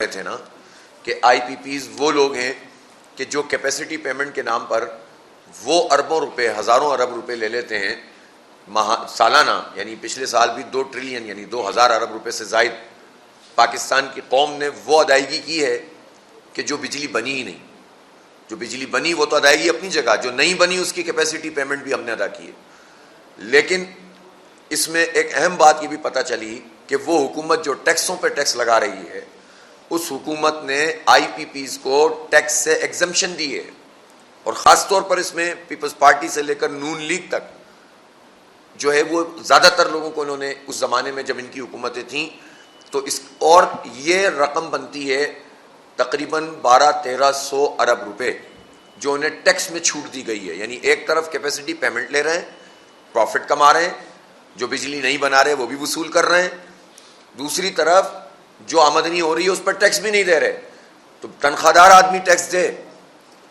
رہے تھے نا کہ آئی پی پیز وہ لوگ ہیں کہ جو کیپیسٹی پیمنٹ کے نام پر وہ اربوں روپے، ہزاروں ارب روپے لے لیتے ہیں سالانہ، یعنی پچھلے سال بھی 2 ٹریلین یعنی 2000 ارب روپے سے زائد پاکستان کی قوم نے وہ ادائیگی کی ہے کہ جو بجلی بنی ہی نہیں. جو بجلی بنی وہ تو ادائیگی اپنی جگہ، جو نہیں بنی اس کی کیپیسٹی پیمنٹ بھی ہم نے ادا کی ہے. لیکن اس میں ایک اہم بات یہ بھی پتہ چلی کہ وہ حکومت جو ٹیکسوں پہ ٹیکس لگا رہی ہے، اس حکومت نے آئی پی پیز کو ٹیکس سے ایگزمپشن دی ہے، اور خاص طور پر اس میں پیپلز پارٹی سے لے کر نون لیگ تک جو ہے وہ زیادہ تر لوگوں کو انہوں نے اس زمانے میں جب ان کی حکومتیں تھیں تو اس، اور یہ رقم بنتی ہے تقریباً 1200-1300 ارب روپے جو انہیں ٹیکس میں چھوٹ دی گئی ہے. یعنی ایک طرف کیپیسٹی پیمنٹ لے رہے ہیں، پروفٹ کما رہے ہیں، جو بجلی نہیں بنا رہے وہ بھی وصول کر رہے ہیں، دوسری طرف جو آمدنی ہو رہی ہے اس پر ٹیکس بھی نہیں دے رہے. تو تنخواہ دار آدمی ٹیکس دے،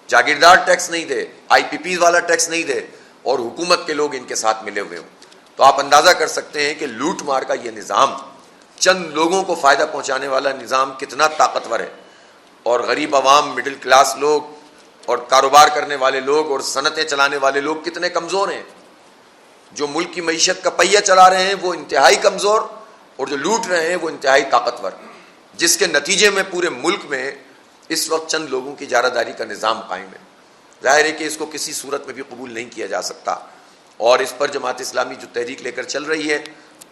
جاگیردار ٹیکس نہیں دے، آئی پی پیز والا ٹیکس نہیں دے، اور حکومت کے لوگ ان کے ساتھ ملے ہوئے ہوں. تو آپ اندازہ کر سکتے ہیں کہ لوٹ مار کا یہ نظام، چند لوگوں کو فائدہ پہنچانے والا نظام کتنا طاقتور ہے، اور غریب عوام، مڈل کلاس لوگ اور کاروبار کرنے والے لوگ اور صنعتیں چلانے والے لوگ کتنے کمزور ہیں. جو ملک کی معیشت کا پہیہ چلا رہے ہیں وہ انتہائی کمزور، اور جو لوٹ رہے ہیں وہ انتہائی طاقتور، جس کے نتیجے میں پورے ملک میں اس وقت چند لوگوں کی اجارہ کا نظام قائم ہے. ظاہر ہے کہ اس کو کسی صورت میں بھی قبول نہیں کیا جا سکتا، اور اس پر جماعت اسلامی جو تحریک لے کر چل رہی ہے،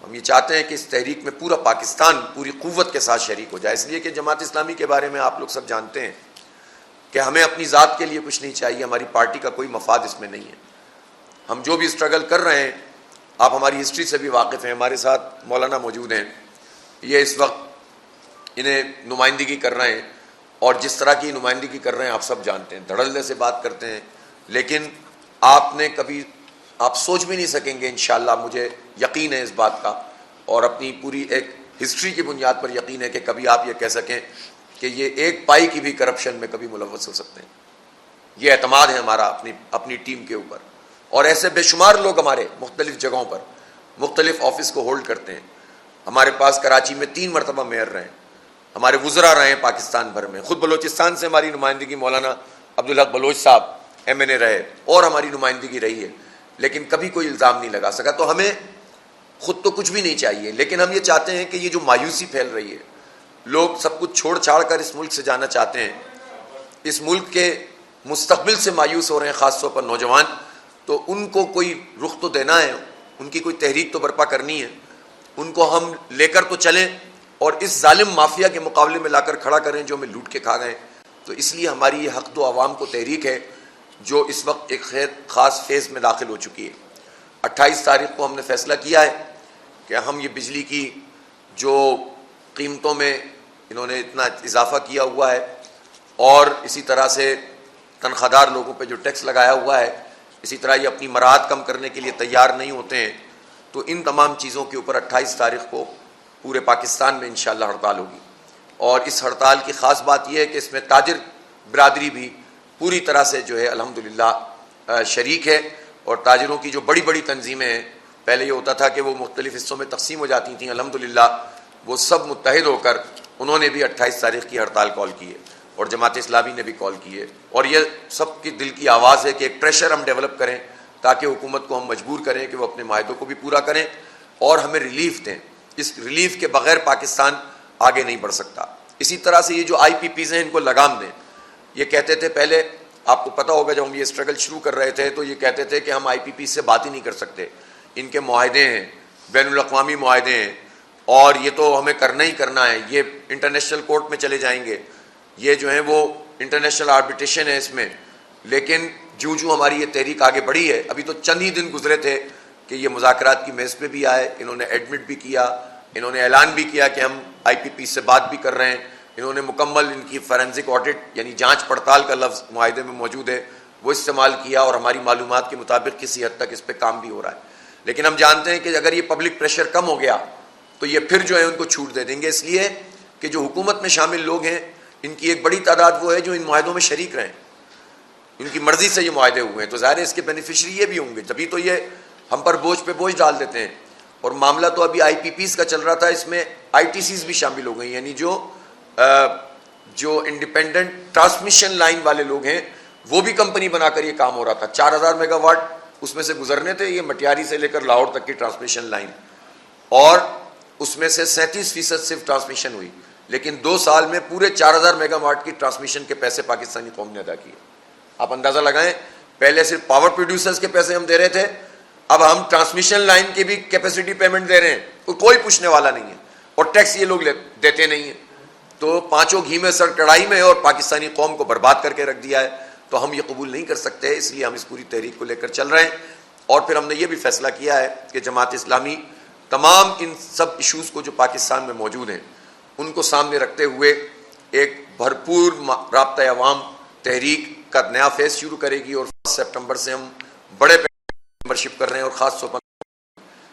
ہم یہ چاہتے ہیں کہ اس تحریک میں پورا پاکستان پوری قوت کے ساتھ شریک ہو جائے. اس لیے کہ جماعت اسلامی کے بارے میں آپ لوگ سب جانتے ہیں کہ ہمیں اپنی ذات کے لیے کچھ نہیں چاہیے، ہماری پارٹی کا کوئی مفاد اس میں نہیں ہے. ہم جو بھی اسٹرگل کر رہے ہیں، آپ ہماری ہسٹری سے بھی واقف ہیں. ہمارے ساتھ مولانا موجود ہیں، یہ اس وقت انہیں نمائندگی کر رہے ہیں، اور جس طرح کی نمائندگی کر رہے ہیں آپ سب جانتے ہیں، دھڑلے سے بات کرتے ہیں. لیکن آپ نے کبھی، آپ سوچ بھی نہیں سکیں گے، انشاءاللہ مجھے یقین ہے اس بات کا، اور اپنی پوری ایک ہسٹری کی بنیاد پر یقین ہے کہ کبھی آپ یہ کہہ سکیں کہ یہ ایک پائی کی بھی کرپشن میں کبھی ملوث ہو سکتے ہیں. یہ اعتماد ہے ہمارا اپنی ٹیم کے اوپر. اور ایسے بے شمار لوگ ہمارے مختلف جگہوں پر مختلف آفس کو ہولڈ کرتے ہیں. ہمارے پاس کراچی میں 3 مرتبہ میئر رہے ہیں، ہمارے وزراء رہے ہیں پاکستان بھر میں. خود بلوچستان سے ہماری نمائندگی مولانا عبدالحق بلوچ صاحب MNA رہے، اور ہماری نمائندگی رہی ہے، لیکن کبھی کوئی الزام نہیں لگا سکا. تو ہمیں خود تو کچھ بھی نہیں چاہیے، لیکن ہم یہ چاہتے ہیں کہ یہ جو مایوسی پھیل رہی ہے، لوگ سب کچھ چھوڑ چھاڑ کر اس ملک سے جانا چاہتے ہیں، اس ملک کے مستقبل سے مایوس ہو رہے ہیں، خاص طور پر نوجوان. تو ان کو کوئی رخ تو دینا ہے، ان کی کوئی تحریک تو برپا کرنی ہے، ان کو ہم لے کر تو چلیں اور اس ظالم مافیا کے مقابلے میں لا کر کھڑا کریں جو ہمیں لوٹ کے کھا گئے. تو اس لیے ہماری یہ حق دو عوام کو تحریک ہے جو اس وقت ایک خاص فیز میں داخل ہو چکی ہے. 28 تاریخ کو ہم نے فیصلہ کیا ہے کہ ہم یہ بجلی کی جو قیمتوں میں انہوں نے اتنا اضافہ کیا ہوا ہے، اور اسی طرح سے تنخواہ دار لوگوں پہ جو ٹیکس لگایا ہوا ہے، اسی طرح یہ اپنی مراعات کم کرنے کے لیے تیار نہیں ہوتے ہیں. تو ان تمام چیزوں کے اوپر 28 تاریخ کو پورے پاکستان میں انشاءاللہ ہڑتال ہوگی. اور اس ہڑتال کی خاص بات یہ ہے کہ اس میں تاجر برادری بھی پوری طرح سے جو ہے الحمدللہ شریک ہے. اور تاجروں کی جو بڑی بڑی تنظیمیں ہیں، پہلے یہ ہوتا تھا کہ وہ مختلف حصوں میں تقسیم ہو جاتی تھیں، الحمدللہ وہ سب متحد ہو کر انہوں نے بھی 28 تاریخ کی ہڑتال کال کی ہے، اور جماعت اسلامی نے بھی کال کی ہے. اور یہ سب کی دل کی آواز ہے کہ ایک پریشر ہم ڈیولپ کریں تاکہ حکومت کو ہم مجبور کریں کہ وہ اپنے معاہدوں کو بھی پورا کریں اور ہمیں ریلیف دیں. اس ریلیف کے بغیر پاکستان آگے نہیں بڑھ سکتا. اسی طرح سے یہ جو آئی پی پیز ہیں ان کو لگام دیں. یہ کہتے تھے پہلے، آپ کو پتہ ہوگا جب ہم یہ اسٹرگل شروع کر رہے تھے تو یہ کہتے تھے کہ ہم آئی پی پی سے بات ہی نہیں کر سکتے، ان کے معاہدے ہیں، بین الاقوامی معاہدے ہیں، اور یہ تو ہمیں کرنا ہی کرنا ہے، یہ انٹرنیشنل کورٹ میں چلے جائیں گے، یہ جو ہیں وہ انٹرنیشنل آربیٹریشن ہے اس میں. لیکن جو ہماری یہ تحریک آگے بڑھی ہے، ابھی تو چند ہی دن گزرے تھے کہ یہ مذاکرات کی میز پہ بھی آئے، انہوں نے ایڈمٹ بھی کیا، انہوں نے اعلان بھی کیا کہ ہم آئی پی پی سے بات بھی کر رہے ہیں. انہوں نے مکمل ان کی فورینزک آڈٹ یعنی جانچ پڑتال کا لفظ معاہدے میں موجود ہے وہ استعمال کیا، اور ہماری معلومات کے مطابق کسی حد تک اس پہ کام بھی ہو رہا ہے. لیکن ہم جانتے ہیں کہ اگر یہ پبلک پریشر کم ہو گیا تو یہ پھر جو ہے ان کو چھوٹ دے دیں گے، اس لیے کہ جو حکومت میں شامل لوگ ہیں ان کی ایک بڑی تعداد وہ ہے جو ان معاہدوں میں شریک رہیں، ان کی مرضی سے یہ معاہدے ہوئے ہیں. تو ظاہر ہے اس کے بینیفیشری یہ بھی ہوں گے، تبھی تو یہ ہم پر بوجھ پہ بوجھ ڈال دیتے ہیں. اور معاملہ تو ابھی آئی پی پیز کا چل رہا تھا، اس میں آئی ٹی سیز بھی شامل ہو گئی، یعنی جو جو انڈیپینڈنٹ ٹرانسمیشن لائن والے لوگ ہیں وہ بھی کمپنی بنا کر یہ کام ہو رہا تھا. 4000 میگا واٹ اس میں سے گزرنے تھے, یہ مٹیاری سے لے کر لاہور تک کی ٹرانسمیشن لائن, اور اس میں سے 37% صرف ٹرانسمیشن ہوئی. لیکن 2 سال میں پورے 4000 میگا واٹ کی ٹرانسمیشن کے پیسے پاکستانی قوم نے ادا کیے. آپ اندازہ لگائیں, پہلے صرف پاور پروڈیوسرز کے پیسے ہم دے رہے تھے, اب ہم ٹرانسمیشن لائن کی بھی کیپیسٹی پیمنٹ دے رہے ہیں, کوئی پوچھنے والا نہیں ہے, اور ٹیکس یہ لوگ دیتے نہیں ہیں. تو پانچوں گھی میں سر کڑھائی میں, اور پاکستانی قوم کو برباد کر کے رکھ دیا ہے. تو ہم یہ قبول نہیں کر سکتے, اس لیے ہم اس پوری تحریک کو لے کر چل رہے ہیں. اور پھر ہم نے یہ بھی فیصلہ کیا ہے کہ جماعت اسلامی تمام ان سب ایشوز کو جو پاکستان میں موجود ہیں ان کو سامنے رکھتے ہوئے ایک بھرپور رابطہ عوام تحریک کا نیا فیز شروع کرے گی. اور 1 سپٹمبر سے ہم بڑے ممبرشپ کر رہے ہیں, اور خاص طور پر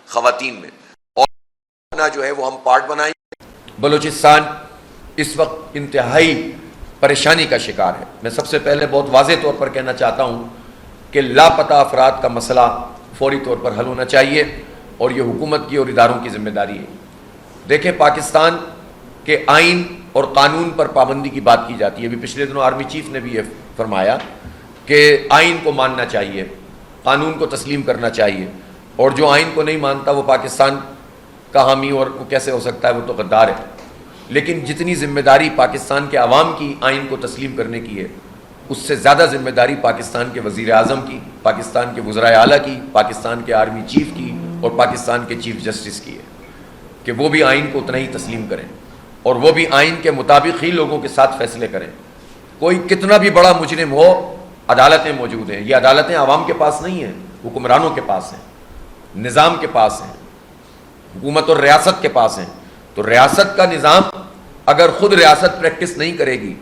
خواتین میں, اور جو ہے وہ ہم پارٹ بنائیں. بلوچستان اس وقت انتہائی پریشانی کا شکار ہے. میں سب سے پہلے بہت واضح طور پر کہنا چاہتا ہوں کہ لاپتہ افراد کا مسئلہ فوری طور پر حل ہونا چاہیے, اور یہ حکومت کی اور اداروں کی ذمہ داری ہے. دیکھیں, پاکستان کے آئین اور قانون پر پابندی کی بات کی جاتی ہے. ابھی پچھلے دنوں آرمی چیف نے بھی یہ فرمایا کہ آئین کو ماننا چاہیے, قانون کو تسلیم کرنا چاہیے, اور جو آئین کو نہیں مانتا وہ پاکستان کا حامی, اور وہ کیسے ہو سکتا ہے, وہ تو غدار ہے. لیکن جتنی ذمہ داری پاکستان کے عوام کی آئین کو تسلیم کرنے کی ہے, اس سے زیادہ ذمہ داری پاکستان کے وزیر اعظم کی, پاکستان کے وزرائے اعلیٰ کی, پاکستان کے آرمی چیف کی, اور پاکستان کے چیف جسٹس کی ہے کہ وہ بھی آئین کو اتنا ہی تسلیم کریں, اور وہ بھی آئین کے مطابق ہی لوگوں کے ساتھ فیصلے کریں. کوئی کتنا بھی بڑا مجرم ہو, عدالتیں موجود ہیں. یہ عدالتیں عوام کے پاس نہیں ہیں, حکمرانوں کے پاس ہیں, نظام کے پاس ہیں, حکومت اور ریاست کے پاس ہیں. تو ریاست کا نظام اگر خود ریاست پریکٹس نہیں کرے گی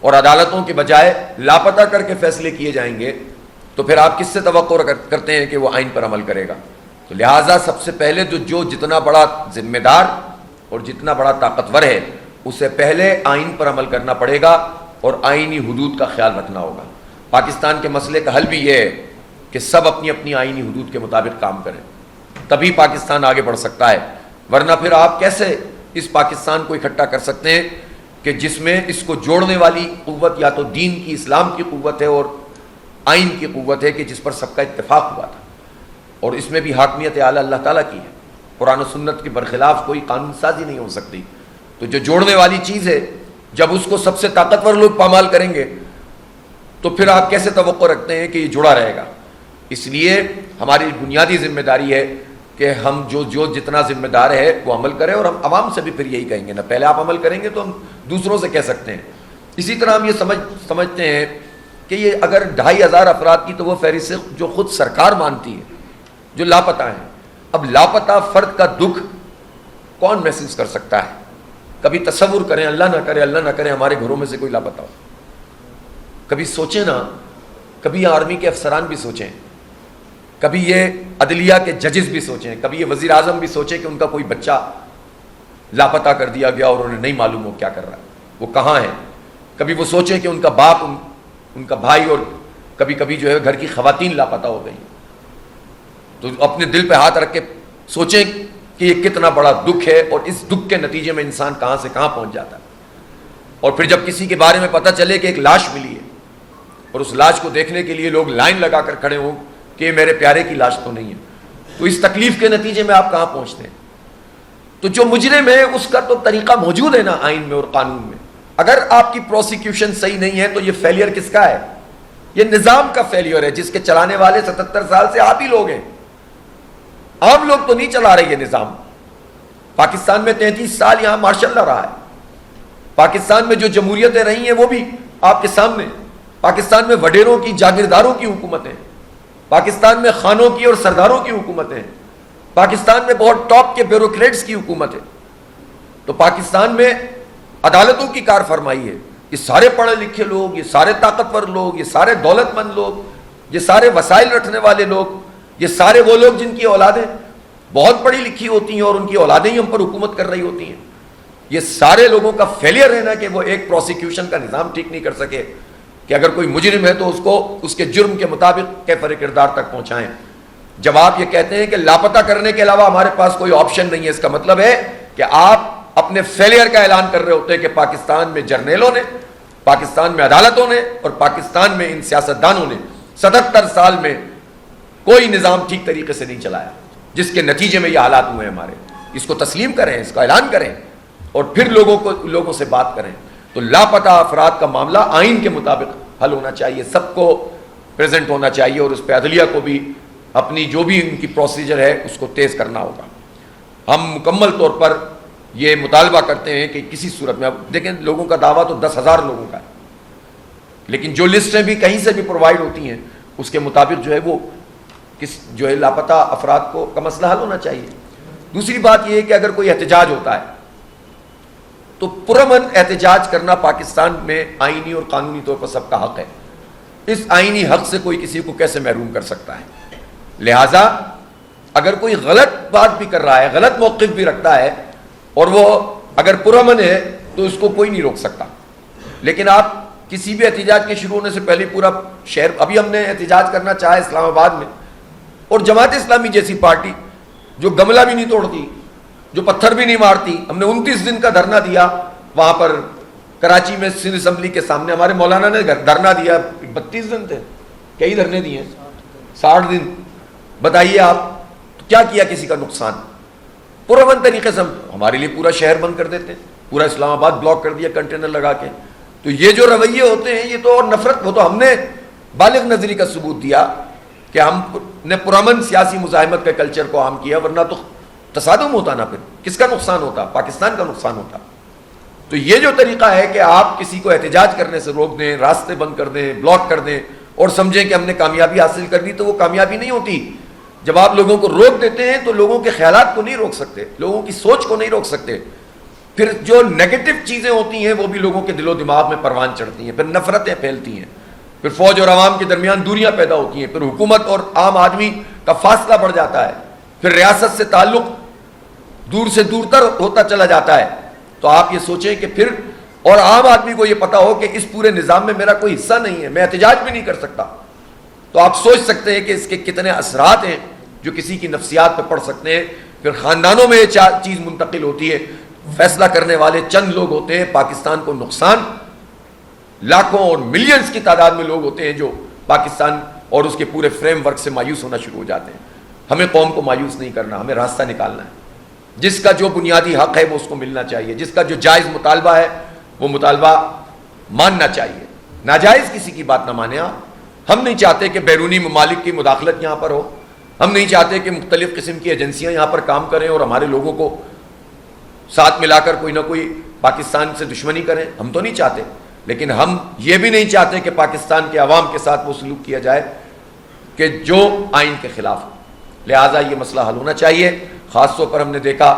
اور عدالتوں کے بجائے لاپتہ کر کے فیصلے کیے جائیں گے, تو پھر آپ کس سے توقع کرتے ہیں کہ وہ آئین پر عمل کرے گا؟ تو لہٰذا سب سے پہلے جو جتنا بڑا ذمہ دار اور جتنا بڑا طاقتور ہے, اسے پہلے آئین پر عمل کرنا پڑے گا, اور آئینی حدود کا خیال رکھنا ہوگا. پاکستان کے مسئلے کا حل بھی یہ ہے کہ سب اپنی اپنی آئینی حدود کے مطابق کام کریں, تبھی پاکستان آگے بڑھ سکتا ہے. ورنہ پھر آپ کیسے اس پاکستان کو اکٹھا کر سکتے ہیں کہ جس میں اس کو جوڑنے والی قوت یا تو دین کی, اسلام کی قوت ہے, اور آئین کی قوت ہے کہ جس پر سب کا اتفاق ہوا تھا, اور اس میں بھی حاکمیت اعلیٰ اللہ تعالیٰ کی ہے. قرآن و سنت کے برخلاف کوئی قانون سازی نہیں ہو سکتی. تو جو جوڑنے والی چیز ہے, جب اس کو سب سے طاقتور لوگ پامال کریں گے, تو پھر آپ کیسے توقع رکھتے ہیں کہ یہ جڑا رہے گا؟ اس لیے ہماری بنیادی ذمہ داری ہے کہ ہم جو جتنا ذمہ دار ہے وہ عمل کریں, اور ہم عوام سے بھی پھر یہی کہیں گے نا, پہلے آپ عمل کریں گے تو ہم دوسروں سے کہہ سکتے ہیں. اسی طرح ہم یہ سمجھتے ہیں کہ یہ اگر 2500 افراد کی, تو وہ فہرست جو خود سرکار مانتی ہے جو لاپتہ ہیں. اب لاپتہ فرد کا دکھ کون محسوس کر سکتا ہے؟ کبھی تصور کریں, اللہ نہ کرے ہمارے گھروں میں سے کوئی لاپتہ ہو. کبھی سوچیں نا, کبھی آرمی کے افسران بھی سوچیں, کبھی یہ عدلیہ کے ججز بھی سوچیں, کبھی یہ وزیر اعظم بھی سوچیں کہ ان کا کوئی بچہ لاپتہ کر دیا گیا اور انہیں نہیں معلوم ہو کیا کر رہا ہے, وہ کہاں ہے. کبھی وہ سوچیں کہ ان کا باپ, ان کا بھائی, اور کبھی کبھی جو ہے گھر کی خواتین لاپتہ ہو گئی. تو اپنے دل پہ ہاتھ رکھ کے سوچیں کہ یہ کتنا بڑا دکھ ہے, اور اس دکھ کے نتیجے میں انسان کہاں سے کہاں پہنچ جاتا ہے. اور پھر جب کسی کے بارے میں پتہ چلے کہ ایک لاش ملی ہے, اور اس لاش کو دیکھنے کے لیے لوگ لائن لگا کر کھڑے ہوں کہ یہ میرے پیارے کی لاش تو نہیں ہے, تو اس تکلیف کے نتیجے میں آپ کہاں پہنچتے ہیں؟ تو جو مجرم ہے اس کا تو طریقہ موجود ہے نا آئین میں اور قانون میں. اگر آپ کی پروسیکیوشن صحیح نہیں ہے تو یہ فیلئر کس کا ہے؟ یہ نظام کا فیلئر ہے, جس کے چلانے والے 77 سال سے آپ ہی لوگ ہیں. عام لوگ تو نہیں چلا رہے یہ نظام. پاکستان میں 33 سال یہاں مارشل لا رہا ہے. پاکستان میں جو جمہوریتیں رہی ہیں وہ بھی آپ کے سامنے. پاکستان میں وڈیروں کی, جاگیرداروں کی حکومتیں, پاکستان میں خانوں کی اور سرداروں کی حکومتیں, پاکستان میں بہت ٹاپ کے بیوروکریٹس کی حکومت ہے. تو پاکستان میں عدالتوں کی کار فرمائی ہے. یہ سارے پڑھے لکھے لوگ, یہ سارے طاقتور لوگ, یہ سارے دولت مند لوگ, یہ سارے وسائل رکھنے والے لوگ, یہ سارے وہ لوگ جن کی اولادیں بہت پڑھی لکھی ہوتی ہیں اور ان کی اولادیں ہی ہم پر حکومت کر رہی ہوتی ہیں. یہ سارے لوگوں کا فیلئر ہے نا کہ وہ ایک پروسیکیوشن کا نظام ٹھیک نہیں کر سکے کہ اگر کوئی مجرم ہے تو اس کو اس کے جرم کے مطابق کیفر کردار تک پہنچائیں. جب آپ یہ کہتے ہیں کہ لاپتہ کرنے کے علاوہ ہمارے پاس کوئی آپشن نہیں ہے, اس کا مطلب ہے کہ آپ اپنے فیلئر کا اعلان کر رہے ہوتے ہیں کہ پاکستان میں جرنیلوں نے، پاکستان میں عدالتوں نے اور پاکستان میں ان سیاستدانوں نے 77 سال میں کوئی نظام ٹھیک طریقے سے نہیں چلایا، جس کے نتیجے میں یہ حالات ہوئے ہیں ہمارے. اس کو تسلیم کریں، اس کا اعلان کریں اور پھر لوگوں سے بات کریں. تو لاپتہ افراد کا معاملہ آئین کے مطابق حل ہونا چاہیے، سب کو پریزنٹ ہونا چاہیے اور اس پہ عدلیہ کو بھی اپنی جو بھی ان کی پروسیجر ہے اس کو تیز کرنا ہوگا. ہم مکمل طور پر یہ مطالبہ کرتے ہیں کہ کسی صورت میں، اب دیکھیں لوگوں کا دعویٰ تو 10,000 لوگوں کا ہے، لیکن جو لسٹیں بھی کہیں سے بھی پرووائڈ ہوتی ہیں اس کے مطابق جو ہے وہ جو ہے لاپتہ افراد کا مسئلہ حل ہونا چاہیے. دوسری بات یہ ہے کہ اگر کوئی احتجاج ہوتا ہے تو پرامن احتجاج کرنا پاکستان میں آئینی اور قانونی طور پر سب کا حق ہے. اس آئینی حق سے کوئی کسی کو کیسے محروم کر سکتا ہے؟ لہٰذا اگر کوئی غلط بات بھی کر رہا ہے، غلط موقف بھی رکھتا ہے اور وہ اگر پرامن ہے تو اس کو کوئی نہیں روک سکتا. لیکن آپ کسی بھی احتجاج کے شروع ہونے سے پہلے پورا شہر، ابھی ہم نے احتجاج کرنا چاہا اسلام آباد میں اور جماعت اسلامی جیسی پارٹی جو گملہ بھی نہیں توڑتی، جو پتھر بھی نہیں مارتی، ہم نے 29 دن کا دھرنا دیا وہاں پر کراچی میں سندھ اسمبلی کے سامنے. ہمارے مولانا نے دھرنا دیا، 32 دن تھے، کئی دھرنے دیے، 60 دن. بتائیے آپ کیا کیا کسی کا نقصان؟ پرامن طریقے سے ہمارے لیے پورا شہر بند کر دیتے ہیں، پورا اسلام آباد بلاک کر دیا کنٹینر لگا کے. تو یہ جو رویے ہوتے ہیں یہ تو اور نفرت، وہ تو ہم نے بالغ نظری کا ثبوت دیا کہ ہم نے پرامن سیاسی مزاحمت کے کلچر کو عام کیا، ورنہ تو تصادم ہوتا نا، پھر کس کا نقصان ہوتا؟ پاکستان کا نقصان ہوتا. تو یہ جو طریقہ ہے کہ آپ کسی کو احتجاج کرنے سے روک دیں، راستے بند کر دیں، بلاک کر دیں اور سمجھیں کہ ہم نے کامیابی حاصل کر لی، تو وہ کامیابی نہیں ہوتی. جب آپ لوگوں کو روک دیتے ہیں تو لوگوں کے خیالات کو نہیں روک سکتے، لوگوں کی سوچ کو نہیں روک سکتے. پھر جو نیگیٹو چیزیں ہوتی ہیں وہ بھی لوگوں کے دل و دماغ میں پروان چڑھتی ہیں، پھر نفرتیں پھیلتی ہیں، پھر فوج اور عوام کے درمیان دوریاں پیدا ہوتی ہیں، پھر حکومت اور عام آدمی کا فاصلہ بڑھ جاتا ہے، پھر ریاست سے تعلق دور سے دور تر ہوتا چلا جاتا ہے. تو آپ یہ سوچیں کہ پھر اور عام آدمی کو یہ پتا ہو کہ اس پورے نظام میں میرا کوئی حصہ نہیں ہے، میں احتجاج بھی نہیں کر سکتا. تو آپ سوچ سکتے ہیں کہ اس کے کتنے اثرات ہیں جو کسی کی نفسیات پہ پڑ سکتے ہیں. پھر خاندانوں میں یہ چیز منتقل ہوتی ہے، فیصلہ کرنے والے چند لوگ ہوتے ہیں، پاکستان کو نقصان، لاکھوں اور ملینز کی تعداد میں لوگ ہوتے ہیں جو پاکستان اور اس کے پورے فریم ورک سے مایوس ہونا شروع ہو جاتے ہیں. ہمیں قوم کو مایوس نہیں کرنا، ہمیں راستہ نکالنا ہے. جس کا جو بنیادی حق ہے وہ اس کو ملنا چاہیے، جس کا جو جائز مطالبہ ہے وہ مطالبہ ماننا چاہیے. ناجائز کسی کی بات نہ مانے آپ. ہم نہیں چاہتے کہ بیرونی ممالک کی مداخلت یہاں پر ہو، ہم نہیں چاہتے کہ مختلف قسم کی ایجنسیاں یہاں پر کام کریں اور ہمارے لوگوں کو ساتھ ملا کر کوئی نہ کوئی پاکستان سے دشمنی کریں، ہم تو نہیں چاہتے. لیکن ہم یہ بھی نہیں چاہتے کہ پاکستان کے عوام کے ساتھ وہ سلوک کیا جائے کہ جو آئین کے خلاف ہو. لہٰذا یہ مسئلہ حل ہونا چاہیے. خاص طور پر ہم نے دیکھا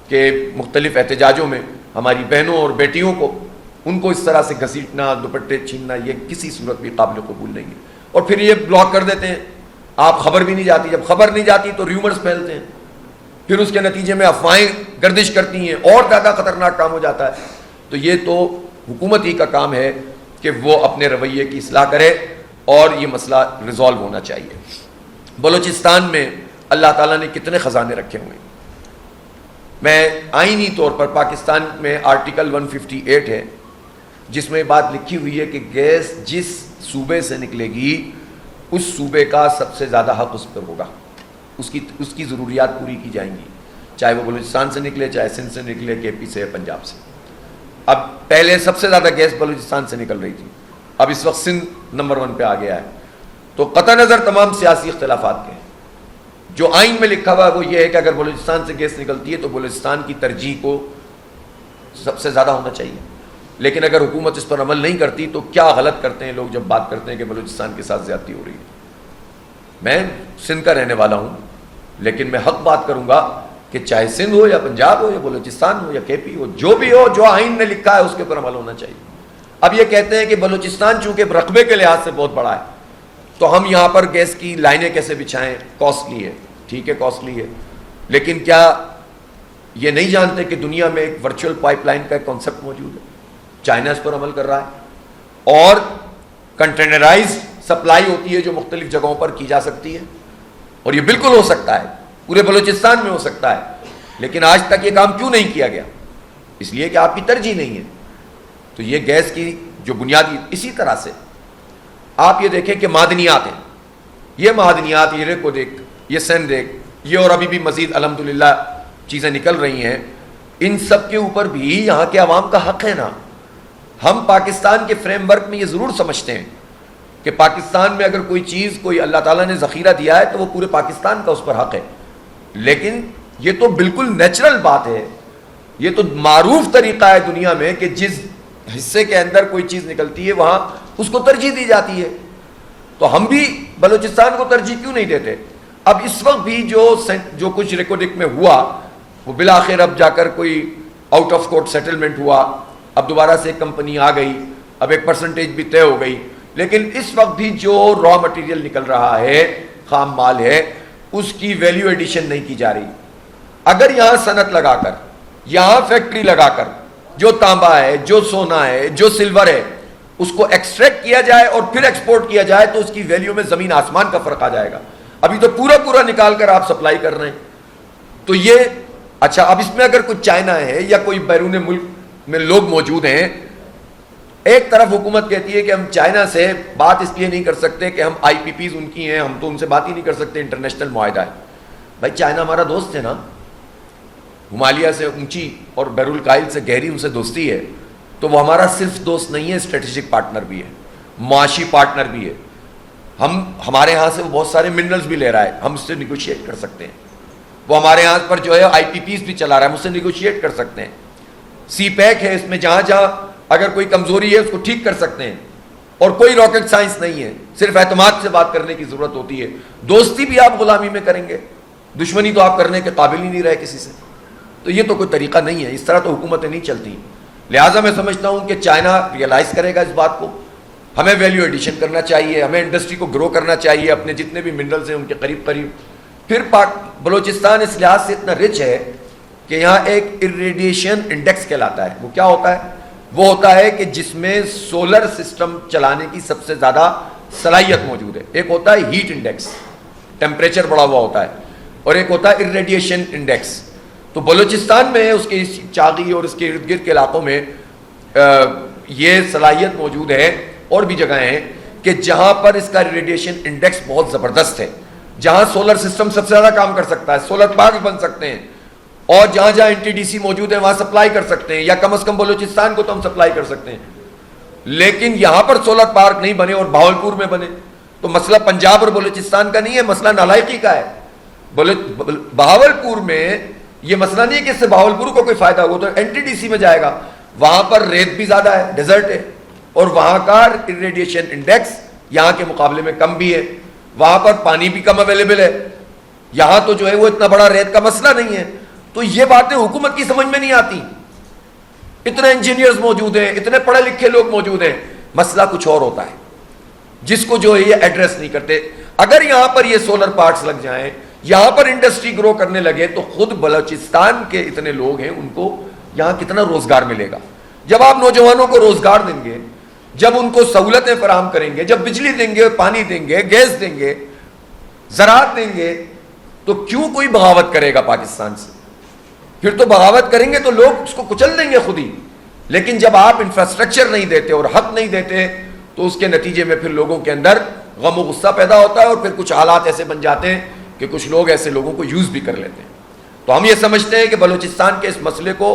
کہ مختلف احتجاجوں میں ہماری بہنوں اور بیٹیوں کو ان کو اس طرح سے گھسیٹنا، دوپٹے چھیننا، یہ کسی صورت بھی قابل قبول نہیں ہے. اور پھر یہ بلاک کر دیتے ہیں، آپ خبر بھی نہیں جاتی. جب خبر نہیں جاتی تو ریومرز پھیلتے ہیں، پھر اس کے نتیجے میں افواہیں گردش کرتی ہیں، اور زیادہ خطرناک کام ہو جاتا ہے. تو یہ تو حکومت ہی کا کام ہے کہ وہ اپنے رویے کی اصلاح کرے اور یہ مسئلہ ریزالو ہونا چاہیے. بلوچستان میں اللہ تعالیٰ نے کتنے خزانے رکھے ہوئے ہیں. میں آئینی طور پر پاکستان میں آرٹیکل 158 ہے جس میں بات لکھی ہوئی ہے کہ گیس جس صوبے سے نکلے گی اس صوبے کا سب سے زیادہ حق اس پر ہوگا، اس کی ضروریات پوری کی جائیں گی، چاہے وہ بلوچستان سے نکلے، چاہے سندھ سے نکلے، کے پی سے، پنجاب سے. اب پہلے سب سے زیادہ گیس بلوچستان سے نکل رہی تھی، اب اس وقت سندھ نمبر 1 پہ آ گیا ہے. تو قطع نظر تمام سیاسی اختلافات کے جو آئین میں لکھا ہوا ہے وہ یہ ہے کہ اگر بلوچستان سے گیس نکلتی ہے تو بلوچستان کی ترجیح کو سب سے زیادہ ہونا چاہیے. لیکن اگر حکومت اس پر عمل نہیں کرتی تو کیا غلط کرتے ہیں لوگ جب بات کرتے ہیں کہ بلوچستان کے ساتھ زیادتی ہو رہی ہے. میں سندھ کا رہنے والا ہوں لیکن میں حق بات کروں گا کہ چاہے سندھ ہو یا پنجاب ہو یا بلوچستان ہو یا کے پی ہو، جو بھی ہو، جو آئین نے لکھا ہے اس کے اوپر عمل ہونا چاہیے. اب یہ کہتے ہیں کہ بلوچستان چونکہ رقبے کے لحاظ سے بہت بڑا ہے تو ہم یہاں پر گیس کی لائنیں کیسے بچھائیں، کاسٹلی ہے. ٹھیک ہے کاسٹلی ہے، لیکن کیا یہ نہیں جانتے کہ دنیا میں ایک ورچوئل پائپ لائن کا ایک کانسیپٹ موجود ہے؟ چائنا اس پر عمل کر رہا ہے اور کنٹینرائز سپلائی ہوتی ہے جو مختلف جگہوں پر کی جا سکتی ہے اور یہ بالکل ہو سکتا ہے، پورے بلوچستان میں ہو سکتا ہے. لیکن آج تک یہ کام کیوں نہیں کیا گیا؟ اس لیے کہ آپ کی ترجیح نہیں ہے. تو یہ گیس کی جو بنیادی, اسی طرح سے آپ یہ دیکھیں کہ معدنیات ہیں, یہ معدنیات, یہ ریکوڈک, یہ سینڈک, یہ اور ابھی بھی مزید الحمدللہ چیزیں نکل رہی ہیں, ان سب کے اوپر بھی یہاں کے عوام کا حق ہے نا. ہم پاکستان کے فریم ورک میں یہ ضرور سمجھتے ہیں کہ پاکستان میں اگر کوئی چیز کوئی اللہ تعالیٰ نے ذخیرہ دیا ہے تو وہ پورے پاکستان کا اس پر حق ہے, لیکن یہ تو بالکل نیچرل بات ہے, یہ تو معروف طریقہ ہے دنیا میں کہ جس حصے کے اندر کوئی چیز نکلتی ہے وہاں اس کو ترجیح دی جاتی ہے. تو ہم بھی بلوچستان کو ترجیح کیوں نہیں دیتے؟ اب اس وقت بھی جو کچھ ریکوڈک میں ہوا وہ بالآخر اب جا کر کوئی آؤٹ آف کورٹ سیٹلمنٹ ہوا, اب دوبارہ سے ایک کمپنی آ گئی, اب ایک پرسنٹیج بھی طے ہو گئی, لیکن اس وقت بھی جو را مٹیریل نکل رہا ہے, خام مال ہے, اس کی ویلیو ایڈیشن نہیں کی جا رہی. اگر یہاں صنعت لگا کر, یہاں فیکٹری لگا کر جو تانبا ہے, جو سونا ہے, جو سلور ہے, اس کو ایکسٹریکٹ کیا جائے اور پھر ایکسپورٹ کیا جائے تو اس کی ویلیو میں زمین آسمان کا فرق آ جائے گا. ابھی تو پورا نکال کر آپ سپلائی کر رہے ہیں. تو یہ اچھا, اب اس میں اگر کوئی چائنا ہے یا کوئی بیرون ملک میں لوگ موجود ہیں, ایک طرف حکومت کہتی ہے کہ ہم چائنا سے بات اس لیے نہیں کر سکتے کہ ہم آئی پی پیز ان کی ہیں, ہم تو ان سے بات ہی نہیں کر سکتے, انٹرنیشنل معاہدہ ہے. بھائی چائنا ہمارا دوست ہے نا, ہمالیہ سے اونچی اور بحر الکاہل سے گہری ان سے دوستی ہے, تو وہ ہمارا صرف دوست نہیں ہے, اسٹریٹجک پارٹنر بھی ہے, معاشی پارٹنر بھی ہے. ہمارے ہاں سے وہ بہت سارے منرلز بھی لے رہا ہے, ہم اس سے نیگوشیٹ کر سکتے ہیں. وہ ہمارے ہاں پر جو ہے آئی پی پیز بھی چلا رہا ہے, ہم اس سے نیگوشیٹ کر سکتے ہیں. سی پیک ہے, اس میں جہاں اگر کوئی کمزوری ہے اس کو ٹھیک کر سکتے ہیں. اور کوئی راکٹ سائنس نہیں ہے, صرف اعتماد سے بات کرنے کی ضرورت ہوتی ہے. دوستی بھی آپ غلامی میں کریں گے, دشمنی تو آپ کرنے کے قابل ہی نہیں رہے کسی سے. تو یہ تو کوئی طریقہ نہیں ہے, اس طرح تو حکومتیں نہیں چلتی. لہٰذا میں سمجھتا ہوں کہ چائنا ریئلائز کرے گا اس بات کو, ہمیں ویلیو ایڈیشن کرنا چاہیے, ہمیں انڈسٹری کو گرو کرنا چاہیے, اپنے جتنے بھی منرلز ہیں ان کے قریب. پھر بلوچستان اس لحاظ سے اتنا رچ ہے کہ یہاں ایک اریڈیشن انڈیکس کہلاتا ہے. وہ کیا ہوتا ہے؟ وہ ہوتا ہے کہ جس میں سولر سسٹم چلانے کی سب سے زیادہ صلاحیت موجود ہے. ایک ہوتا ہے ہیٹ انڈیکس, ٹیمپریچر بڑا ہوا ہوتا ہے, اور ایک ہوتا ہے اریڈیشن انڈیکس. تو بلوچستان میں اس کے چاغی اور اس کے ارد گرد کے علاقوں میں یہ صلاحیت موجود ہے, اور بھی جگہیں ہیں کہ جہاں پر اس کا ریڈیشن انڈیکس بہت زبردست ہے, جہاں سولر سسٹم سب سے زیادہ کام کر سکتا ہے, سولر پارک بن سکتے ہیں, اور جہاں این ٹی ڈی سی موجود ہے وہاں سپلائی کر سکتے ہیں, یا کم از کم بلوچستان کو تو ہم سپلائی کر سکتے ہیں. لیکن یہاں پر سولر پارک نہیں بنے اور بہاولپور میں بنے تو مسئلہ پنجاب اور بلوچستان کا نہیں ہے, مسئلہ نالائقی کا ہے. بہاولپور میں یہ مسئلہ نہیں ہے کہ اس سے بہاولپور کو کوئی فائدہ ہو, تو این ٹی ڈی سی میں جائے گا, وہاں پر ریت بھی زیادہ ہے, ڈیزرٹ ہے, اور وہاں کا ریڈیشن انڈیکس یہاں کے مقابلے میں کم بھی ہے, وہاں پر پانی بھی کم اویلیبل ہے, یہاں تو جو ہے وہ اتنا بڑا ریت کا مسئلہ نہیں ہے. تو یہ باتیں حکومت کی سمجھ میں نہیں آتی. اتنے انجینئرز موجود ہیں, اتنے پڑھے لکھے لوگ موجود ہیں, مسئلہ کچھ اور ہوتا ہے جس کو جو ہے یہ ایڈریس نہیں کرتے. اگر یہاں پر یہ سولر پارکس لگ جائیں, یہاں پر انڈسٹری گرو کرنے لگے, تو خود بلوچستان کے اتنے لوگ ہیں ان کو یہاں کتنا روزگار ملے گا. جب آپ نوجوانوں کو روزگار دیں گے, جب ان کو سہولتیں فراہم کریں گے, جب بجلی دیں گے, پانی دیں گے, گیس دیں گے, زراعت دیں گے, تو کیوں کوئی بغاوت کرے گا پاکستان سے؟ پھر تو بغاوت کریں گے تو لوگ اس کو کچل دیں گے خود ہی. لیکن جب آپ انفراسٹرکچر نہیں دیتے اور حق نہیں دیتے تو اس کے نتیجے میں پھر لوگوں کے اندر غم و غصہ پیدا ہوتا ہے, اور پھر کچھ حالات ایسے بن جاتے ہیں کہ کچھ لوگ ایسے لوگوں کو یوز بھی کر لیتے ہیں. تو ہم یہ سمجھتے ہیں کہ بلوچستان کے اس مسئلے کو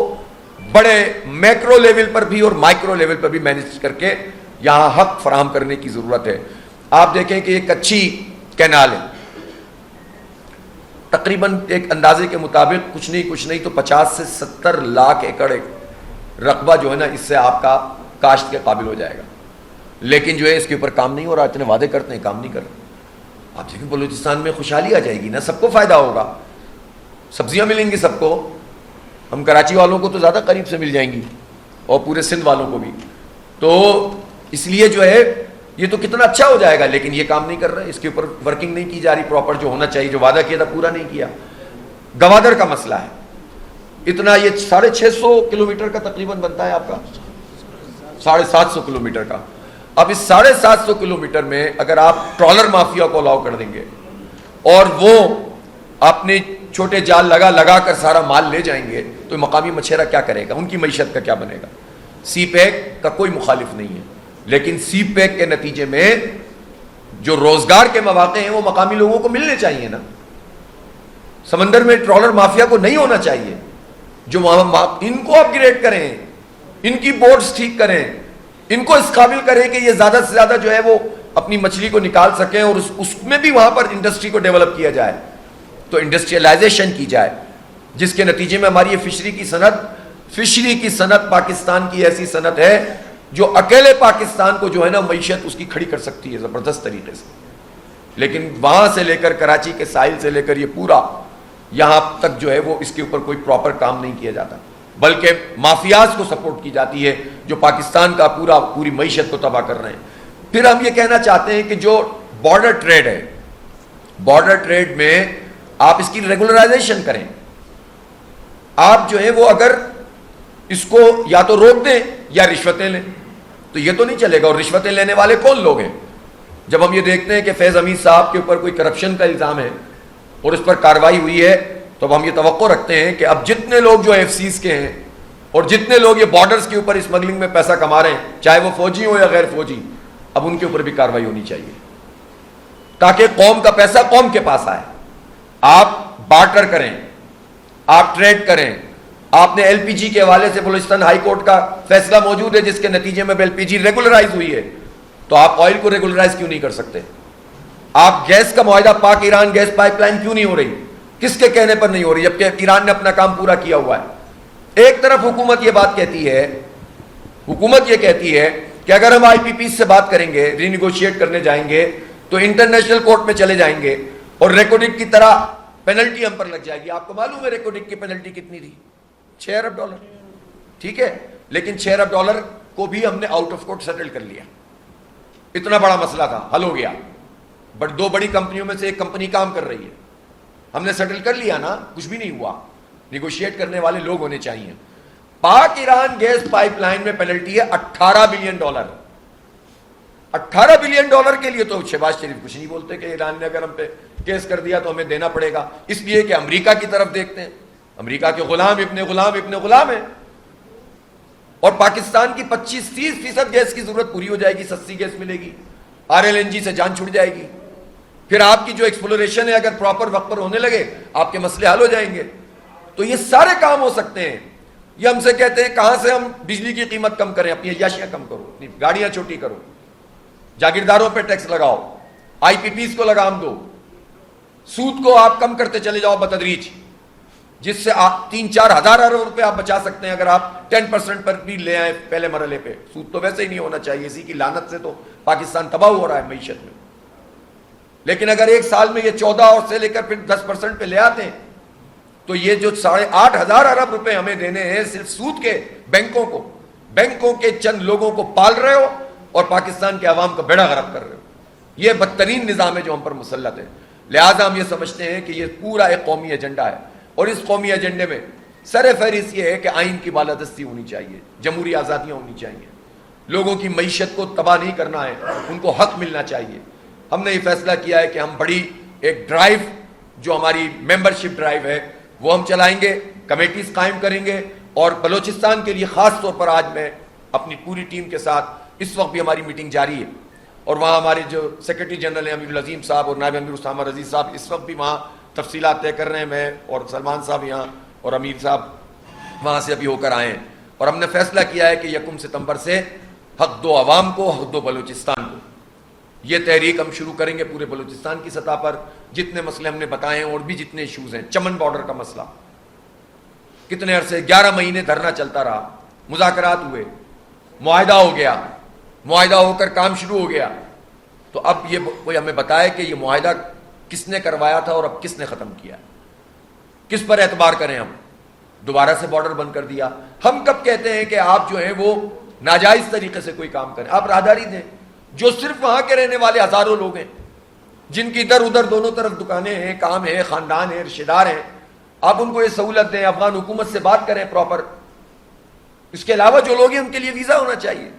بڑے میکرو لیول پر بھی اور مائکرو لیول پر بھی مینیج کر کے یہاں حق فراہم کرنے کی ضرورت ہے. آپ دیکھیں کہ ایک اچھی کینال ہے, تقریباً ایک اندازے کے مطابق کچھ نہیں تو 50 سے 70 لاکھ ایکڑ رقبہ جو ہے نا, اس سے آپ کا کاشت کے قابل ہو جائے گا. لیکن جو ہے اس کے اوپر کام نہیں ہو رہا, اتنے وعدے کرتے ہیں, کام نہیں کر رہے. آپ دیکھیں بلوچستان میں خوشحالی آ جائے گی نا, سب کو فائدہ ہوگا, سبزیاں ملیں گی سب کو. ہم کراچی والوں کو تو زیادہ قریب سے مل جائیں گی, اور پورے سندھ والوں کو بھی. تو اس لیے جو ہے یہ تو کتنا اچھا ہو جائے گا, لیکن یہ کام نہیں کر رہے, اس کے اوپر ورکنگ نہیں کی جا رہی پراپر, جو ہونا چاہیے, جو وعدہ کیا تھا پورا نہیں کیا. گوادر کا مسئلہ ہے, اتنا یہ 650 کلومیٹر کا تقریباً بنتا ہے آپ کا, 750 کلومیٹر کا. اب اس 750 کلومیٹر میں اگر آپ ٹرالر مافیا کو الاؤ کر دیں گے, اور وہ اپنے چھوٹے جال لگا کر سارا مال لے جائیں گے تو مقامی مچھیرا کیا کرے گا؟ ان کی معیشت کا کیا بنے گا؟ سی پیک کا کوئی مخالف نہیں ہے، لیکن سی پیک کے نتیجے میں جو روزگار کے مواقع ہیں وہ مقامی لوگوں کو ملنے چاہیے نا. سمندر میں ٹرالر مافیا کو نہیں ہونا چاہیے. جو ان کو اپ گریڈ کریں، ان کی بورڈز ٹھیک کریں، ان کو اس قابل کریں کہ یہ زیادہ سے زیادہ جو ہے وہ اپنی مچھلی کو نکال سکیں، اور اس میں بھی وہاں پر انڈسٹری کو ڈیولپ کیا جائے، تو انڈسٹریلائزیشن کی جائے، جس کے نتیجے میں ہماری یہ فشری کی صنعت پاکستان کی ایسی صنعت ہے جو اکیلے پاکستان کو جو ہے نا معیشت اس کی کھڑی کر سکتی ہے زبردست طریقے سے. لیکن وہاں سے لے کر کراچی کے ساحل سے لے کر یہ پورا یہاں تک جو ہے وہ اس کے اوپر کوئی پراپر کام نہیں کیا جاتا، بلکہ مافیاز کو سپورٹ کی جاتی ہے جو پاکستان کا پوری معیشت کو تباہ کر رہے ہیں. پھر ہم یہ کہنا چاہتے ہیں کہ جو بارڈر ٹریڈ ہے، بارڈر ٹریڈ میں آپ اس کی ریگولرائزیشن کریں. آپ جو ہے وہ اگر اس کو یا تو روک دیں یا رشوتیں لیں تو یہ تو نہیں چلے گا. اور رشوتیں لینے والے کون لوگ ہیں؟ جب ہم یہ دیکھتے ہیں کہ فیض حمید صاحب کے اوپر کوئی کرپشن کا الزام ہے اور اس پر کارروائی ہوئی ہے، تو اب ہم یہ توقع رکھتے ہیں کہ اب جتنے لوگ جو ایف سیز کے ہیں اور جتنے لوگ یہ بارڈرز کے اوپر اسمگلنگ میں پیسہ کما رہے ہیں، چاہے وہ فوجی ہو یا غیر فوجی، اب ان کے اوپر بھی کارروائی ہونی چاہیے تاکہ قوم کا پیسہ قوم کے پاس آئے. آپ بارٹر کریں، آپ ٹریڈ کریں. آپ نے ایل پی جی کے حوالے سے بلوچستان ہائی کورٹ کا فیصلہ موجود ہے جس کے نتیجے میں ایل پی جی ریگولرائز ہوئی ہے، تو آپ آئل کو ریگولرائز کیوں نہیں کر سکتے؟ آپ گیس کا معاہدہ پاک ایران گیس پائپ لائن کیوں نہیں ہو رہی؟ کس کے کہنے پر نہیں ہو رہی جبکہ ایران نے اپنا کام پورا کیا ہوا ہے؟ ایک طرف حکومت یہ بات کہتی ہے، حکومت یہ کہتی ہے کہ اگر ہم آئی پی پی سے بات کریں گے، ری نیگوشیٹ کرنے جائیں گے تو انٹرنیشنل کورٹ میں چلے جائیں گے اور ریکارڈنگ کی طرح پینلٹی ہم پر لگ جائے گی. آپ کو معلوم ہے ریکارڈنگ کی پینلٹی کتنی تھی؟ $6 ارب. ٹھیک ہے، لیکن $6 ارب کو بھی ہم نے آؤٹ آف کورٹ سیٹل کر لیا. اتنا بڑا مسئلہ تھا، حل ہو گیا. بٹ 2 بڑی کمپنیوں میں سے ایک کمپنی کام کر رہی ہے، ہم نے سیٹل کر لیا نا، کچھ بھی نہیں ہوا. نیگوشیٹ کرنے والے لوگ ہونے چاہیے. پاک ایران گیس پائپ لائن میں پینلٹی ہے $18 بلین. $18 بلین کے لیے تو شہباز شریف کچھ نہیں بولتے کہ ایران نے اگر ہم پہ کیس کر دیا تو ہمیں دینا پڑے گا، اس لیے کہ امریکہ کی طرف دیکھتے ہیں. امریکہ کے غلام ابن غلام ہیں، اور پاکستان کی 25-30% گیس کی ضرورت پوری ہو جائے گی، سستی گیس ملے گی، RLNG سے جان چھوٹ جائے گی. پھر آپ کی جو ایکسپلوریشن ہے اگر پراپر وقت پر ہونے لگے آپ کے مسئلے حل ہو جائیں گے. تو یہ سارے کام ہو سکتے ہیں. یہ ہم سے کہتے ہیں کہاں سے ہم بجلی کی قیمت کم کریں، اپنی عیاشیاں کم کرو، اپنی گاڑیاں چھوٹی کرو، جاگیرداروں پہ ٹیکس لگاؤ، آئی پی پیز کو لگام دو، سود کو آپ کم کرتے چلے جاؤ بتدریج، جس سے آپ 3-4 ہزار ارب روپے آپ بچا سکتے ہیں اگر آپ 10% پر بھی لے آئیں پہلے مرحلے پہ. سود تو ویسے ہی نہیں ہونا چاہیے، اسی کی لعنت سے تو پاکستان تباہ ہو رہا ہے معیشت میں. لیکن اگر ایک سال میں یہ 14 اور سے لے کر پھر 10% پہ لے آتے ہیں تو یہ جو 8,500 ارب روپے ہمیں دینے ہیں صرف سود کے، بینکوں کے چند لوگوں کو پال رہے ہو اور پاکستان کے عوام کا بیڑا غرق کر رہے ہو. یہ بدترین نظام ہے جو ہم پر مسلط ہے. لہٰذا ہم یہ سمجھتے ہیں کہ یہ پورا ایک قومی ایجنڈا ہے، اور اس قومی ایجنڈے میں سر فہرست یہ ہے کہ آئین کی بالادستی ہونی چاہیے، جمہوری آزادیاں ہونی چاہیے، لوگوں کی معیشت کو تباہ نہیں کرنا ہے، ان کو حق ملنا چاہیے. ہم نے یہ فیصلہ کیا ہے کہ ہم بڑی ایک ڈرائیو جو ہماری ممبرشپ ڈرائیو ہے وہ ہم چلائیں گے، کمیٹیز قائم کریں گے، اور بلوچستان کے لیے خاص طور پر آج میں اپنی پوری ٹیم کے ساتھ، اس وقت بھی ہماری میٹنگ جاری ہے، اور وہاں ہمارے جو سیکرٹری جنرل ہیں امیر العظیم صاحب اور نائب امیر اسامہ رضی صاحب اس وقت بھی وہاں تفصیلات طے کر رہے ہیں. میں اور سلمان صاحب یہاں اور امیر صاحب وہاں سے ابھی ہو کر آئے ہیں، اور ہم نے فیصلہ کیا ہے کہ 1 ستمبر سے حق دو عوام کو، حق دو بلوچستان کو، یہ تحریک ہم شروع کریں گے پورے بلوچستان کی سطح پر. جتنے مسئلے ہم نے بتائے ہیں اور بھی جتنے ایشوز ہیں، چمن بارڈر کا مسئلہ کتنے عرصے 11 مہینے دھرنا چلتا رہا، مذاکرات ہوئے، معاہدہ ہو گیا، معاہدہ ہو کر کام شروع ہو گیا، تو اب یہ کوئی ہمیں بتائے کہ یہ معاہدہ کس نے کروایا تھا اور اب کس نے ختم کیا، کس پر اعتبار کریں ہم؟ دوبارہ سے بارڈر بند کر دیا. ہم کب کہتے ہیں کہ آپ جو ہیں وہ ناجائز طریقے سے کوئی کام کریں؟ آپ راہداری دیں. جو صرف وہاں کے رہنے والے ہزاروں لوگ ہیں جن کی ادھر ادھر دونوں طرف دکانیں ہیں، کام ہیں، خاندان ہیں، رشتے دار ہیں، آپ ان کو یہ سہولت دیں. افغان حکومت سے بات کریں پراپر. اس کے علاوہ جو لوگ ہیں ان کے لیے ویزا ہونا چاہیے.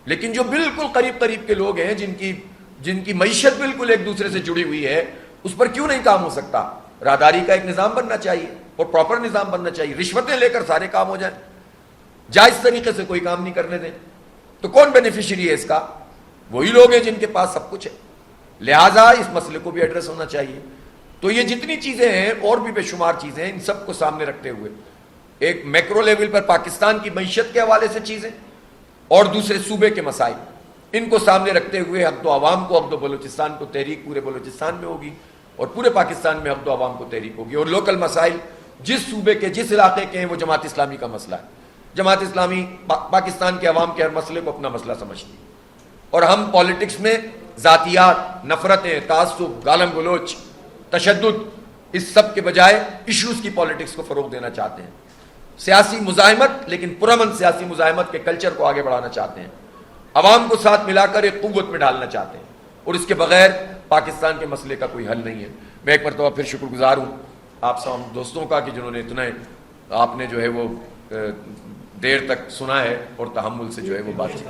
لیکن جو بالکل قریب کے لوگ ہیں جن کی معیشت بالکل ایک دوسرے سے جڑی ہوئی ہے، اس پر کیوں نہیں کام ہو سکتا؟ راہداری کا ایک نظام بننا چاہیے اور پراپر نظام بننا چاہیے. رشوتیں لے کر سارے کام ہو جائیں, جائز طریقے سے کوئی کام نہیں کرنے دیں, تو کون بینیفیشری ہے اس کا؟ وہی لوگ ہیں جن کے پاس سب کچھ ہے. لہٰذا اس مسئلے کو بھی ایڈریس ہونا چاہیے. تو یہ جتنی چیزیں ہیں اور بھی بے شمار چیزیں ہیں, ان سب کو سامنے رکھتے ہوئے ایک میکرو لیول پر پاکستان کی معیشت کے حوالے سے چیزیں اور دوسرے صوبے کے مسائل, ان کو سامنے رکھتے ہوئے حق و عوام کو, حق و بلوچستان کو تحریک پورے بلوچستان میں ہوگی اور پورے پاکستان میں حق و عوام کو تحریک ہوگی. اور لوکل مسائل جس صوبے کے جس علاقے کے ہیں وہ جماعت اسلامی کا مسئلہ ہے. جماعت اسلامی پاکستان کے عوام کے ہر مسئلے کو اپنا مسئلہ سمجھتی ہے, اور ہم پالیٹکس میں ذاتیات, نفرتیں, تعصب, گالم گلوچ, تشدد, اس سب کے بجائے ایشوز کی پالیٹکس کو فروغ دینا چاہتے ہیں. سیاسی مزاحمت, لیکن پرامن سیاسی مزاحمت کے کلچر کو آگے بڑھانا چاہتے ہیں. عوام کو ساتھ ملا کر ایک قوت میں ڈالنا چاہتے ہیں, اور اس کے بغیر پاکستان کے مسئلے کا کوئی حل نہیں ہے. میں ایک مرتبہ پھر شکر گزار ہوں آپ سب دوستوں کا کہ جنہوں نے اتنا آپ نے جو ہے وہ دیر تک سنا ہے اور تحمل سے جو ہے وہ بات چیت.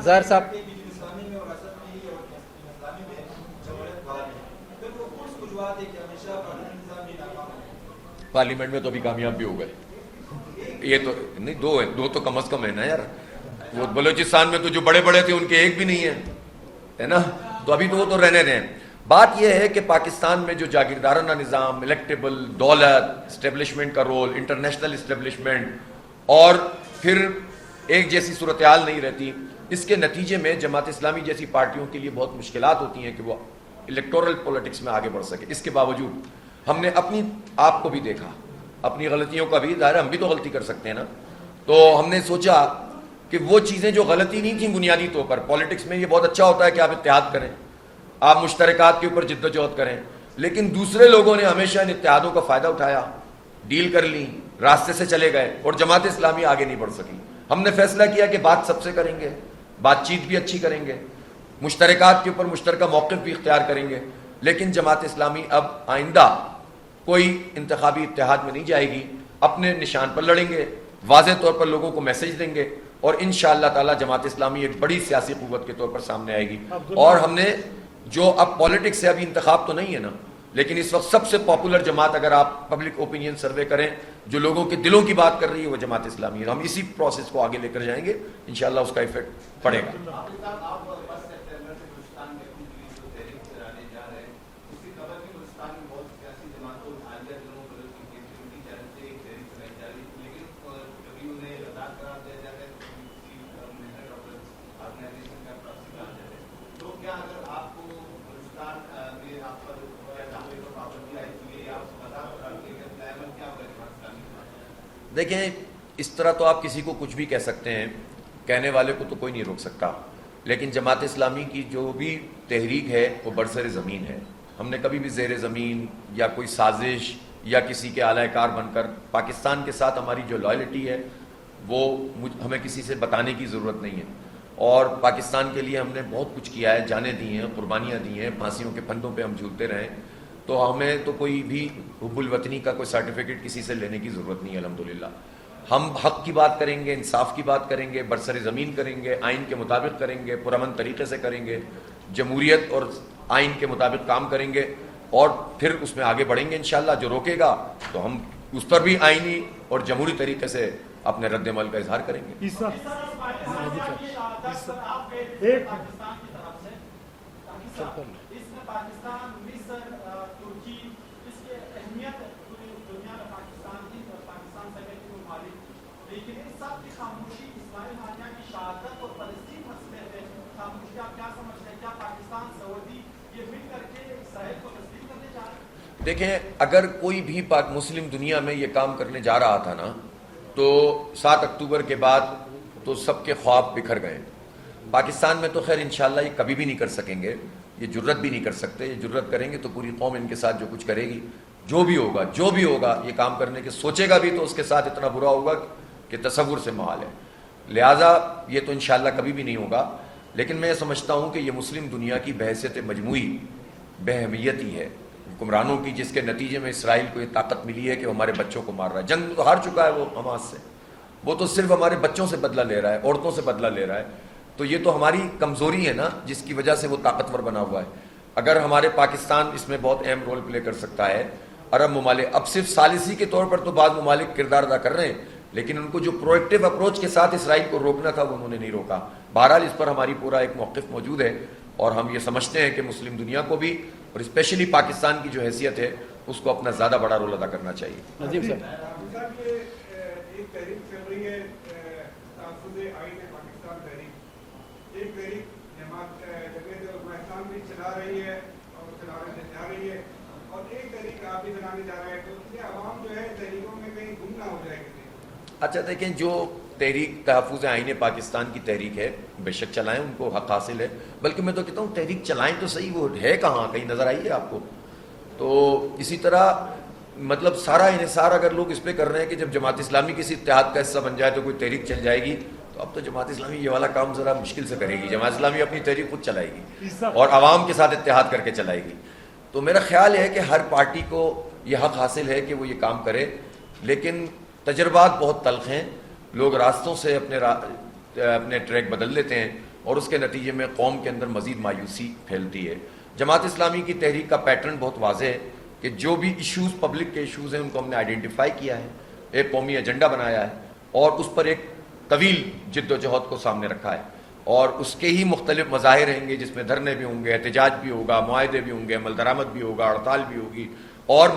ظاہر صاحب پارلیمنٹ میں تو ابھی کامیاب بھی ہو گئے. یہ تو نہیں, دو تو کم از کم ہے نا یار. وہ بلوچستان میں تو جو بڑے بڑے تھے ان کے ایک بھی نہیں ہے نا, تو ابھی تو وہ تو رہنے دیں. بات یہ ہے کہ پاکستان میں جو جاگیردارانہ نظام, الیکٹیبل دولت, اسٹیبلشمنٹ کا رول, انٹرنیشنل اسٹیبلشمنٹ, اور پھر ایک جیسی صورتحال نہیں رہتی, اس کے نتیجے میں جماعت اسلامی جیسی پارٹیوں کے لیے بہت مشکلات ہوتی ہیں کہ وہ الیکٹورل پولیٹکس میں آگے بڑھ سکے. اس کے باوجود ہم نے اپنی آپ کو بھی دیکھا, اپنی غلطیوں کا بھی, ظاہر ہم بھی تو غلطی کر سکتے ہیں نا, تو ہم نے سوچا کہ وہ چیزیں جو غلطی نہیں تھیں بنیادی طور پر, پالیٹکس میں یہ بہت اچھا ہوتا ہے کہ آپ اتحاد کریں, آپ مشترکات کے اوپر جد و جہد کریں, لیکن دوسرے لوگوں نے ہمیشہ ان اتحادوں کا فائدہ اٹھایا, ڈیل کر لی, راستے سے چلے گئے, اور جماعت اسلامی آگے نہیں بڑھ سکی. ہم نے فیصلہ کیا کہ بات سب سے کریں گے, بات چیت بھی اچھی کریں گے, مشترکات کے اوپر مشترکہ موقف بھی اختیار کریں گے, لیکن جماعت اسلامی اب آئندہ کوئی انتخابی اتحاد میں نہیں جائے گی, اپنے نشان پر لڑیں گے, واضح طور پر لوگوں کو میسج دیں گے, اور انشاءاللہ تعالی جماعت اسلامی ایک بڑی سیاسی قوت کے طور پر سامنے آئے گی. اور ہم نے جو اب پالیٹکس سے ابھی انتخاب تو نہیں ہے نا, لیکن اس وقت سب سے پاپولر جماعت اگر آپ پبلک اوپینین سروے کریں جو لوگوں کے دلوں کی بات کر رہی ہے وہ جماعت اسلامی ہے. ہم اسی پروسیس کو آگے لے کر جائیں گے, انشاءاللہ اس کا ایفیکٹ پڑے گا. دیکھیں, اس طرح تو آپ کسی کو کچھ بھی کہہ سکتے ہیں, کہنے والے کو تو کوئی نہیں روک سکتا, لیکن جماعت اسلامی کی جو بھی تحریک ہے وہ برسر زمین ہے. ہم نے کبھی بھی زیر زمین یا کوئی سازش یا کسی کے اعلی کار بن کر, پاکستان کے ساتھ ہماری جو لائلٹی ہے وہ ہمیں کسی سے بتانے کی ضرورت نہیں ہے, اور پاکستان کے لیے ہم نے بہت کچھ کیا ہے, جانیں دی ہیں, قربانیاں دی ہیں, پھانسیوں کے پھندوں پہ ہم جھولتے رہے, تو ہمیں تو کوئی بھی حب الوطنی کا کوئی سرٹیفکیٹ کسی سے لینے کی ضرورت نہیں ہے. الحمدللہ ہم حق کی بات کریں گے, انصاف کی بات کریں گے, برسر زمین کریں گے, آئین کے مطابق کریں گے, پرامن طریقے سے کریں گے, جمہوریت اور آئین کے مطابق کام کریں گے, اور پھر اس میں آگے بڑھیں گے انشاءاللہ. جو روکے گا تو ہم اس پر بھی آئینی اور جمہوری طریقے سے اپنے رد عمل کا اظہار کریں گے. دیکھیں, اگر کوئی بھی مسلم دنیا میں یہ کام کرنے جا رہا تھا نا, تو 7 اکتوبر کے بعد تو سب کے خواب بکھر گئے. پاکستان میں تو خیر انشاءاللہ یہ کبھی بھی نہیں کر سکیں گے, یہ جرت بھی نہیں کر سکتے. یہ جرت کریں گے تو پوری قوم ان کے ساتھ جو کچھ کرے گی, جو بھی ہوگا یہ کام کرنے کے سوچے گا بھی تو اس کے ساتھ اتنا برا ہوگا کہ تصور سے محال ہے. لہٰذا یہ تو انشاءاللہ کبھی بھی نہیں ہوگا. لیکن میں یہ سمجھتا ہوں کہ یہ مسلم دنیا کی بحیثیت مجموعی بہمیت ہی ہے حکمرانوں کی, جس کے نتیجے میں اسرائیل کو یہ طاقت ملی ہے کہ وہ ہمارے بچوں کو مار رہا ہے. جنگ تو ہار چکا ہے وہ حماس سے, وہ تو صرف ہمارے بچوں سے بدلہ لے رہا ہے, عورتوں سے بدلہ لے رہا ہے. تو یہ تو ہماری کمزوری ہے نا جس کی وجہ سے وہ طاقتور بنا ہوا ہے. اگر ہمارے پاکستان اس میں بہت اہم رول پلے کر سکتا ہے. عرب ممالک اب صرف ثالثی کے طور پر تو بعض ممالک کردار ادا کر رہے ہیں، لیکن ان کو جو پرویکٹیو اپروچ کے ساتھ اسرائیل کو روکنا تھا وہ انہوں نے نہیں روکا. بہرحال اس پر ہماری پورا ایک موقف موجود ہے، اور ہم یہ سمجھتے ہیں کہ مسلم دنیا کو بھی اور اسپیشلی پاکستان کی جو حیثیت ہے اس کو اپنا زیادہ بڑا رول ادا کرنا چاہیے. نظیم صاحب، ایک تحریک چل رہی ہے تحفظ آئین پاکستان تحریک، ایک تحریک جماعت جمعیت علماء بھی چلا رہی ہے اور چلانے جا رہی ہے، اور ایک تحریک آپ بھی بنانے جا رہے ہیں، تو اس لیے عوام جو ہے تحریکوں میں کہیں گم نہ ہو جائے گی. اچھا دیکھیں، جو تحریک تحفظ آئین پاکستان کی تحریک ہے بے شک چلائیں، ان کو حق حاصل ہے. بلکہ میں تو کہتا ہوں تحریک چلائیں تو صحیح، وہ ہے کہاں، کہیں نظر آئی ہے آپ کو؟ تو اسی طرح مطلب سارا انحصار اگر لوگ اس پہ کر رہے ہیں کہ جب جماعت اسلامی کسی اتحاد کا حصہ بن جائے تو کوئی تحریک چل جائے گی، تو اب تو جماعت اسلامی یہ والا کام ذرا مشکل سے کرے گی. جماعت اسلامی اپنی تحریک خود چلائے گی اور عوام کے ساتھ اتحاد کر کے چلائے گی. تو میرا خیال ہے کہ ہر پارٹی کو یہ حق حاصل ہے کہ وہ یہ کام کرے، لیکن تجربات بہت تلخ ہیں. لوگ راستوں سے اپنے ٹریک بدل لیتے ہیں اور اس کے نتیجے میں قوم کے اندر مزید مایوسی پھیلتی ہے. جماعت اسلامی کی تحریک کا پیٹرن بہت واضح ہے کہ جو بھی ایشوز پبلک کے ایشوز ہیں ان کو ہم نے آئیڈینٹیفائی کیا ہے، ایک قومی ایجنڈا بنایا ہے اور اس پر ایک طویل جد و جہد کو سامنے رکھا ہے، اور اس کے ہی مختلف مظاہر رہیں گے جس میں دھرنے بھی ہوں گے، احتجاج بھی ہوگا، معاہدے بھی ہوں گے، عمل درآمد بھی ہوگا، ہڑتال بھی ہوگی، اور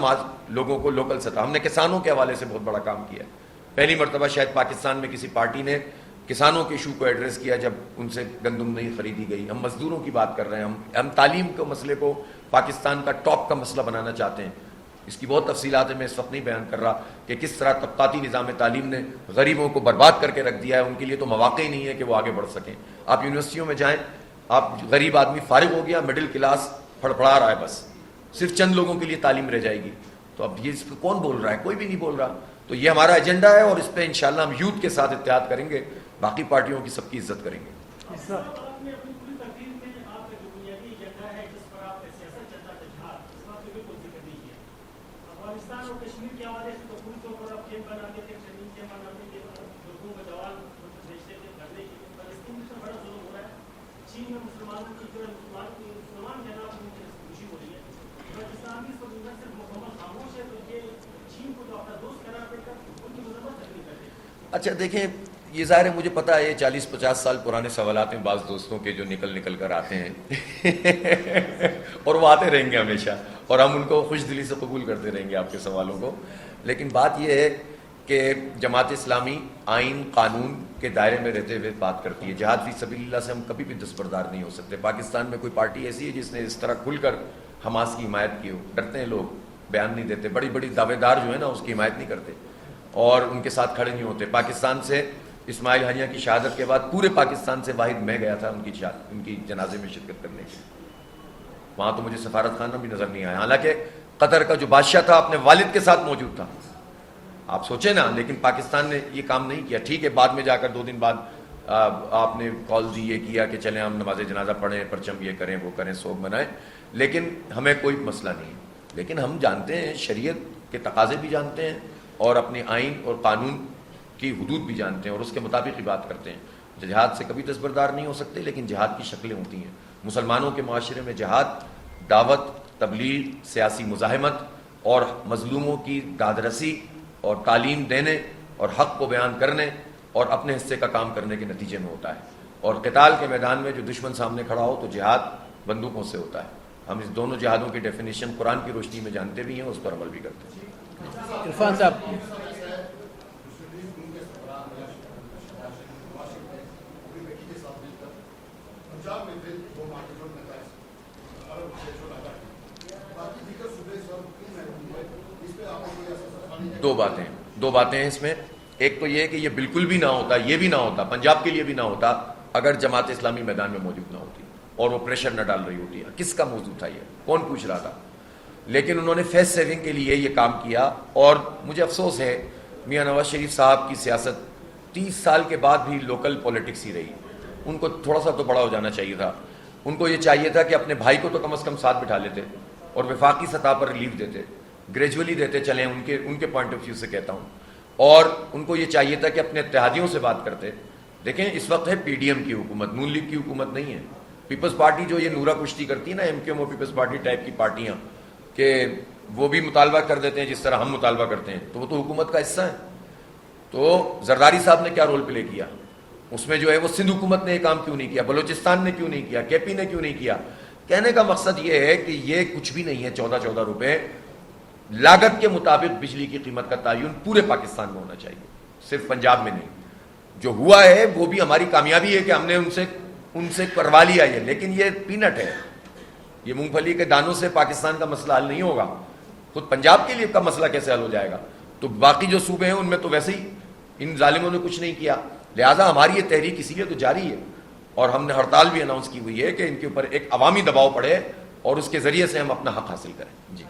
لوگوں کو لوکل سطح. ہم نے کسانوں کے حوالے سے بہت بڑا کام کیا ہے. پہلی مرتبہ شاید پاکستان میں کسی پارٹی نے کسانوں کے ایشو کو ایڈریس کیا جب ان سے گندم نہیں خریدی گئی. ہم مزدوروں کی بات کر رہے ہیں، ہم تعلیم کے مسئلے کو پاکستان کا ٹاپ کا مسئلہ بنانا چاہتے ہیں. اس کی بہت تفصیلات ہیں، میں اس وقت نہیں بیان کر رہا کہ کس طرح طبقاتی نظام تعلیم نے غریبوں کو برباد کر کے رکھ دیا ہے. ان کے لیے تو مواقع ہی نہیں ہے کہ وہ آگے بڑھ سکیں. آپ یونیورسٹیوں میں جائیں، آپ غریب آدمی فارغ ہو گیا، مڈل کلاس پھڑپڑا رہا ہے، بس صرف چند لوگوں کے لیے تعلیم رہ جائے گی. تو اب یہ اس پہ کون بول رہا ہے؟ کوئی بھی نہیں بول رہا. تو یہ ہمارا ایجنڈا ہے اور اس پہ انشاءاللہ ہم یوتھ کے ساتھ اتحاد کریں گے، باقی پارٹیوں کی سب کی عزت کریں گے. اچھا دیکھیں، یہ ظاہر ہے مجھے پتہ ہے یہ 40-50 سال پرانے سوالات ہیں بعض دوستوں کے جو نکل کر آتے ہیں اور وہ آتے رہیں گے ہمیشہ، اور ہم ان کو خوش دلی سے قبول کرتے رہیں گے آپ کے سوالوں کو. لیکن بات یہ ہے کہ جماعت اسلامی آئین قانون کے دائرے میں رہتے ہوئے بات کرتی ہے. جہاد فی سبیل اللہ سے ہم کبھی بھی دستبردار نہیں ہو سکتے. پاکستان میں کوئی پارٹی ایسی ہے جس نے اس طرح کھل کر حماس کی حمایت کی ہو؟ ڈرتے ہیں لوگ، بیان نہیں دیتے. بڑی بڑی دعوے دار جو ہے نا اس کی حمایت نہیں کرتے اور ان کے ساتھ کھڑے نہیں ہوتے. پاکستان سے اسماعیل ہنیہ کی شہادت کے بعد پورے پاکستان سے واحد میں گیا تھا ان کی جنازے میں شرکت کرنے کے لیے. وہاں تو مجھے سفارت خانہ بھی نظر نہیں آیا، حالانکہ قطر کا جو بادشاہ تھا اپنے والد کے ساتھ موجود تھا. آپ سوچیں نا، لیکن پاکستان نے یہ کام نہیں کیا. ٹھیک ہے، بعد میں جا کر 2 دن بعد آپ نے کال دی، یہ کیا کہ چلیں ہم نماز جنازہ پڑھیں، پرچم یہ کریں وہ کریں، سوگ منائیں، لیکن ہمیں کوئی مسئلہ نہیں. لیکن ہم جانتے ہیں، شریعت کے تقاضے بھی جانتے ہیں اور اپنے آئین اور قانون کی حدود بھی جانتے ہیں اور اس کے مطابق ہی بات کرتے ہیں. جہاد سے کبھی دستبردار نہیں ہو سکتے، لیکن جہاد کی شکلیں ہوتی ہیں. مسلمانوں کے معاشرے میں جہاد دعوت، تبلیغ، سیاسی مزاحمت اور مظلوموں کی دادرسی اور تعلیم دینے اور حق کو بیان کرنے اور اپنے حصے کا کام کرنے کے نتیجے میں ہوتا ہے. اور قتال کے میدان میں جو دشمن سامنے کھڑا ہو تو جہاد بندوقوں سے ہوتا ہے. ہم اس دونوں جہادوں کی ڈیفینیشن قرآن کی روشنی میں جانتے بھی ہیں، اس پر عمل بھی کرتے ہیں. عرفان صاحب، دو باتیں ہیں اس میں. ایک تو یہ ہے کہ یہ بالکل بھی نہ ہوتا، یہ بھی نہ ہوتا، پنجاب کے لیے بھی نہ ہوتا اگر جماعت اسلامی میدان میں موجود نہ ہوتی اور وہ پریشر نہ ڈال رہی ہوتی. کس کا موضوع تھا یہ؟ کون پوچھ رہا تھا؟ لیکن انہوں نے فیس سیونگ کے لیے یہ کام کیا. اور مجھے افسوس ہے میاں نواز شریف صاحب کی سیاست 30 سال کے بعد بھی لوکل پولیٹکس ہی رہی. ان کو تھوڑا سا تو بڑا ہو جانا چاہیے تھا. ان کو یہ چاہیے تھا کہ اپنے بھائی کو تو کم از کم ساتھ بٹھا لیتے اور وفاقی سطح پر ریلیف دیتے، گریجولی دیتے چلیں، ان کے پوائنٹ آف ویو سے کہتا ہوں. اور ان کو یہ چاہیے تھا کہ اپنے اتحادیوں سے بات کرتے. دیکھیں اس وقت ہے پی ڈی ایم کی حکومت، نون لیگ کی حکومت نہیں ہے. پیپلز پارٹی جو یہ نورا کشتی کرتی ہے نا، ایم کیو ایم اور پیپلز پارٹی ٹائپ کی پارٹیاں، کہ وہ بھی مطالبہ کر دیتے ہیں جس طرح ہم مطالبہ کرتے ہیں، تو وہ تو حکومت کا حصہ ہے. تو زرداری صاحب نے کیا رول پلے کیا اس میں جو ہے وہ سندھ حکومت نے یہ کام کیوں نہیں کیا، بلوچستان نے کیوں نہیں کیا، کے پی نے کیوں نہیں کیا. کہنے کا مقصد یہ ہے کہ یہ کچھ بھی نہیں ہے. 14 روپے لاگت کے مطابق بجلی کی قیمت کا تعین پورے پاکستان میں ہونا چاہیے، صرف پنجاب میں نہیں. جو ہوا ہے وہ بھی ہماری کامیابی ہے کہ ہم نے ان سے کروا لیا یہ، لیکن یہ پینٹ ہے. یہ مونگ پھلی کے دانوں سے پاکستان کا مسئلہ حل نہیں ہوگا. خود پنجاب کے لیے کا مسئلہ کیسے حل ہو جائے گا؟ تو باقی جو صوبے ہیں ان میں تو ویسے ہی ان ظالموں نے کچھ نہیں کیا. لہٰذا ہماری یہ تحریک اسی لیے تو جاری ہے، اور ہم نے ہڑتال بھی اناؤنس کی ہوئی ہے کہ ان کے اوپر ایک عوامی دباؤ پڑے اور اس کے ذریعے سے ہم اپنا حق حاصل کریں. جی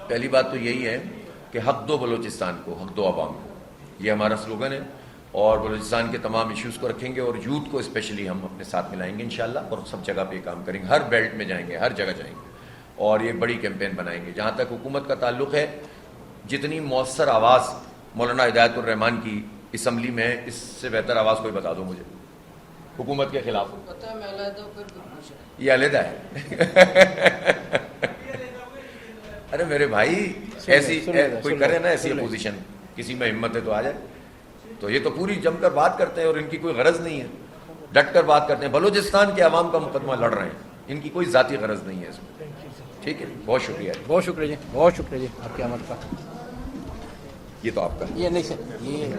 پہلی بات تو یہی ہے کہ حق دو بلوچستان کو، حق دو عوام کو، یہ ہمارا سلوگن ہے. اور بلوچستان کے تمام ایشوز کو رکھیں گے اور یوتھ کو اسپیشلی ہم اپنے ساتھ ملائیں گے انشاءاللہ، اور سب جگہ پہ کام کریں گے. ہر بیلٹ میں جائیں گے، ہر جگہ جائیں گے اور یہ بڑی کیمپین بنائیں گے. جہاں تک حکومت کا تعلق ہے، جتنی مؤثر آواز مولانا ہدایت الرحمان کی اسمبلی میں، اس سے بہتر آواز کوئی بتا دو مجھے حکومت کے خلاف. یہ علیحدہ ہے. ارے میرے بھائی ایسی کوئی کرے نا ایسی اپوزیشن، کسی میں ہمت ہے تو آ جائے. تو یہ تو پوری جم کر بات کرتے ہیں اور ان کی کوئی غرض نہیں ہے، ڈٹ کر بات کرتے ہیں. بلوچستان کے عوام کا مقدمہ لڑ رہے ہیں، ان کی کوئی ذاتی غرض نہیں ہے اس میں. ٹھیک ہے، بہت شکریہ. بہت شکریہ جی، بہت شکریہ جی آپ کی آمد کا. یہ تو آپ کا یہ نہیں سر، یہ